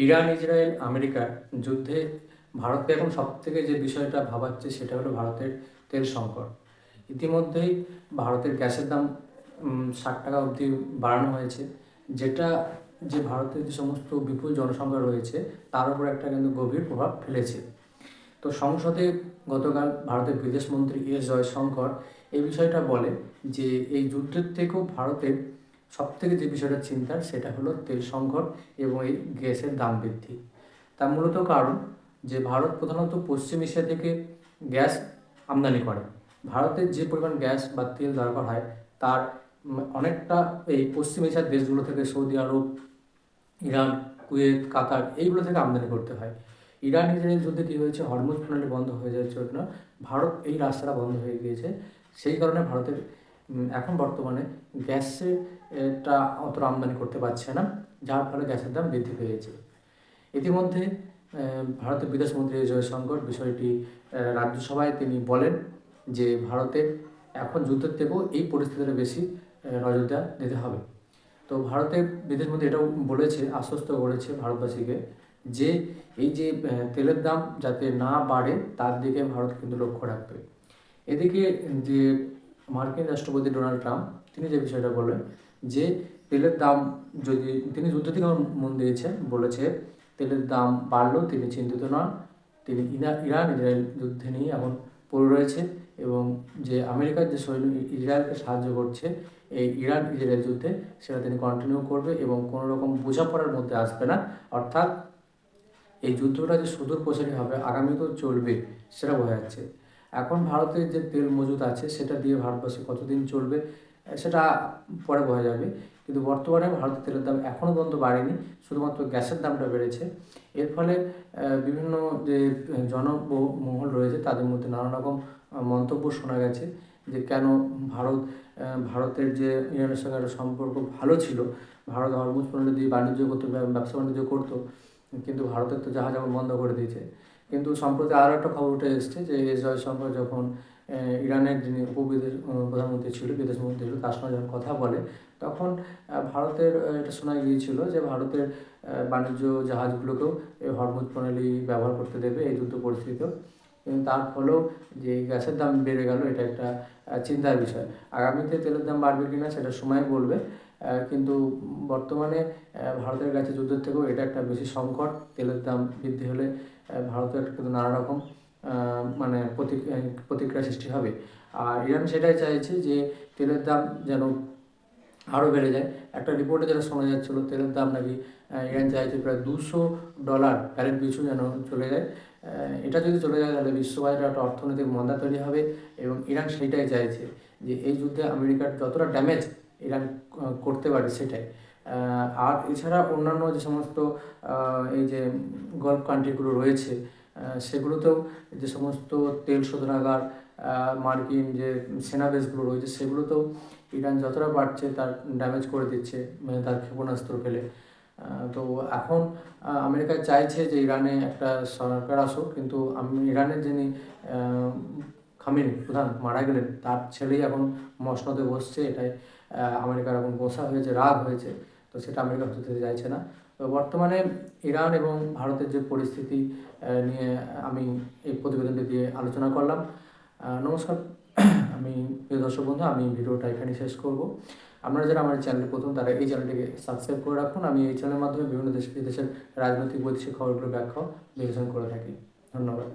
Iran, Israel, আমেরিকার যুদ্ধে ভারতকে এখন সবথেকে যে বিষয়টা ভাবাচ্ছে সেটা হলো ভারতের তেল সংকট। ইতিমধ্যেই ভারতের গ্যাসের দাম 60 টাকা অবধি বাড়ানো হয়েছে, যেটা যে ভারতের যে সমস্ত বিপুল জনসংখ্যা রয়েছে তার উপর একটা কিন্তু গভীর প্রভাব ফেলেছে। তো সংসদে গতকাল ভারতের বিদেশমন্ত্রী এস জয়শঙ্কর এই বিষয়টা বলে যে এই যুদ্ধের থেকেও ভারতের সবথেকে যে বিষয়টা চিন্তার সেটা হলো তেল সংকট এবং এই গ্যাসের দাম বৃদ্ধি। তার মূলত কারণ যে ভারত প্রধানত পশ্চিম এশিয়া থেকে গ্যাস আমদানি করে। ভারতের যে পরিমাণ গ্যাস বা তেল দরকার হয় তার অনেকটা এই পশ্চিম এশিয়ার দেশগুলো থেকে, সৌদি আরব, ইরান, কুয়েত, কাতার এইগুলো থেকে আমদানি করতে হয়। ইরান ইসরায়েল যুদ্ধে কী হয়েছে, হরমুজ প্রণালী বন্ধ হয়ে যাওয়ার জন্য ভারত এই রাস্তাটা বন্ধ হয়ে গিয়েছে। সেই কারণে ভারতের এখন বর্তমানে গ্যাসেরটা অতটা আমদানি করতে পারছে না, যার ফলে গ্যাসের দাম বৃদ্ধি পেয়েছে। ইতিমধ্যে ভারতের বিদেশমন্ত্রী জয়শঙ্কর বিষয়টি রাজ্যসভায় তিনি বলেন যে ভারতের এখন যুদ্ধের থেকেও এই পরিস্থিতিটা বেশি নজরদারি দিতে হবে। তো ভারতের বিদেশমন্ত্রী এটাও বলেছে, আশ্বস্ত করেছে ভারতবাসীকে যে এই যে তেলের দাম যাতে না বাড়ে তার দিকে ভারত কিন্তু লক্ষ্য রাখবে। এদিকে যে মার্কিন রাষ্ট্রপতি ডোনাল্ড ট্রাম্প তিনি যে বিষয়টা বললেন যে তেলের দাম যদি, তিনি যুদ্ধ থেকে মন দিয়েছেন, বলেছে তেলের দাম বাড়লেও তিনি চিন্তিত নন। তিনি ইরান ইসরায়েল যুদ্ধে নিয়ে এখন পড়ে রয়েছে এবং যে আমেরিকার যে সৈন্য ইসরায়েলকে সাহায্য করছে এই ইরান ইসরায়েল যুদ্ধে, সেটা তিনি কন্টিনিউ করবে এবং কোনো রকম বোঝাপড়ার মধ্যে আসবে না। অর্থাৎ এই যুদ্ধটা যে সুদূর প্রসারী হবে, আগামীতেও চলবে, সেটা বোঝা যাচ্ছে। এখন ভারতের যে তেল মজুদ আছে সেটা দিয়ে ভারতবর্ষে কতদিন চলবে সেটা পরে বোঝা যাবে, কিন্তু বর্তমানে ভারতের তেলের দাম এখনও পর্যন্ত বাড়েনি, শুধুমাত্র গ্যাসের দামটা বেড়েছে। এর ফলে বিভিন্ন যে জনমহল রয়েছে তাদের মধ্যে নানা রকম মন্তব্য শোনা গেছে যে কেন ভারতের যে ইরানের সঙ্গে একটা সম্পর্ক ভালো ছিল, ভারত হরমুজ প্রণালী দিয়ে বাণিজ্য করতো, ব্যবসা বাণিজ্য করতো, কিন্তু ভারতের তো জাহাজ এখন বন্ধ করে দিয়েছে। কিন্তু সম্প্রতি আরও একটা খবর উঠে এসছে যে এস জয়শঙ্কর যখন ইরানের যিনি প্রধানমন্ত্রী ছিল, বিদেশমন্ত্রী ছিল, তার সঙ্গে যখন কথা বলে তখন ভারতের এটা শোনা গিয়েছিল যে ভারতের বাণিজ্য জাহাজগুলোকেও এই হরমুজ প্রণালী ব্যবহার করতে দেবে এই যুদ্ধ পরিস্থিতিতেও। কিন্তু তার ফলেও যে গ্যাসের দাম বেড়ে গেল, এটা একটা চিন্তার বিষয়। আগামীতে তেলের দাম বাড়বে কিনা সেটা সময় বলবে, কিন্তু বর্তমানে ভারতের কাছে যুদ্ধের থেকেও এটা একটা বেশি সংকট। তেলের দাম বৃদ্ধি হলে ভারতের কিন্তু নানা রকম মানে প্রতিক্রিয়া সৃষ্টি হবে। আর ইরান সেটাই চাইছে যে তেলের দাম যেন আরও বেড়ে যায়। একটা রিপোর্টে যেটা শোনা যাচ্ছিলো তেলের দাম নাকি ইরান চাইছে প্রায় $200 ব্যারেল পিছু যেন চলে যায়। এটা যদি চলে যায় তাহলে বিশ্ববাজারে একটা অর্থনৈতিক মন্দা তৈরি হবে এবং ইরান সেইটাই চাইছে যে এই যুদ্ধে আমেরিকার যতটা ড্যামেজ ইরান করতে পারে সেটাই। আর এছাড়া অন্যান্য যে সমস্ত এই যে গলফ কান্ট্রিগুলো রয়েছে সেগুলোতেও যে সমস্ত তেল শোধনাগার, মার্কিন যে সেনা বেসগুলো রয়েছে সেগুলোতেও ইরান যতটা বাড়ছে তার ড্যামেজ করে দিচ্ছে, মানে তার ক্ষেপণাস্ত্র ফেলে। তো এখন আমেরিকা চাইছে যে ইরানে একটা সরকার আসুক, কিন্তু ইরানের যিনি খামেনি প্রধান মারা গেলেন, তার ছেলেই এখন মসনদে বসছে। এটাই আমেরিকার এখন গোসা হয়েছে, রাগ হয়েছে। তো সেটা আমেরিকা হতে দিতে চাইছে না। তো বর্তমানে ইরান এবং ভারতের যে পরিস্থিতি নিয়ে আমি এই প্রতিবেদনটি দিয়ে আলোচনা করলাম। নমস্কার, আমি প্রিয় দর্শক বন্ধু, আমি ভিডিওটা এখানে শেষ করব। আপনারা যারা আমার চ্যানেলে প্রথম, তারা এই চ্যানেলটিকে সাবস্ক্রাইব করে রাখুন। আমি এই চ্যানেলের মাধ্যমে বিভিন্ন দেশ বিদেশের রাজনৈতিক বৈদেশিক খবরগুলো ব্যাখ্যা বিশ্লেষণ করে থাকি। ধন্যবাদ।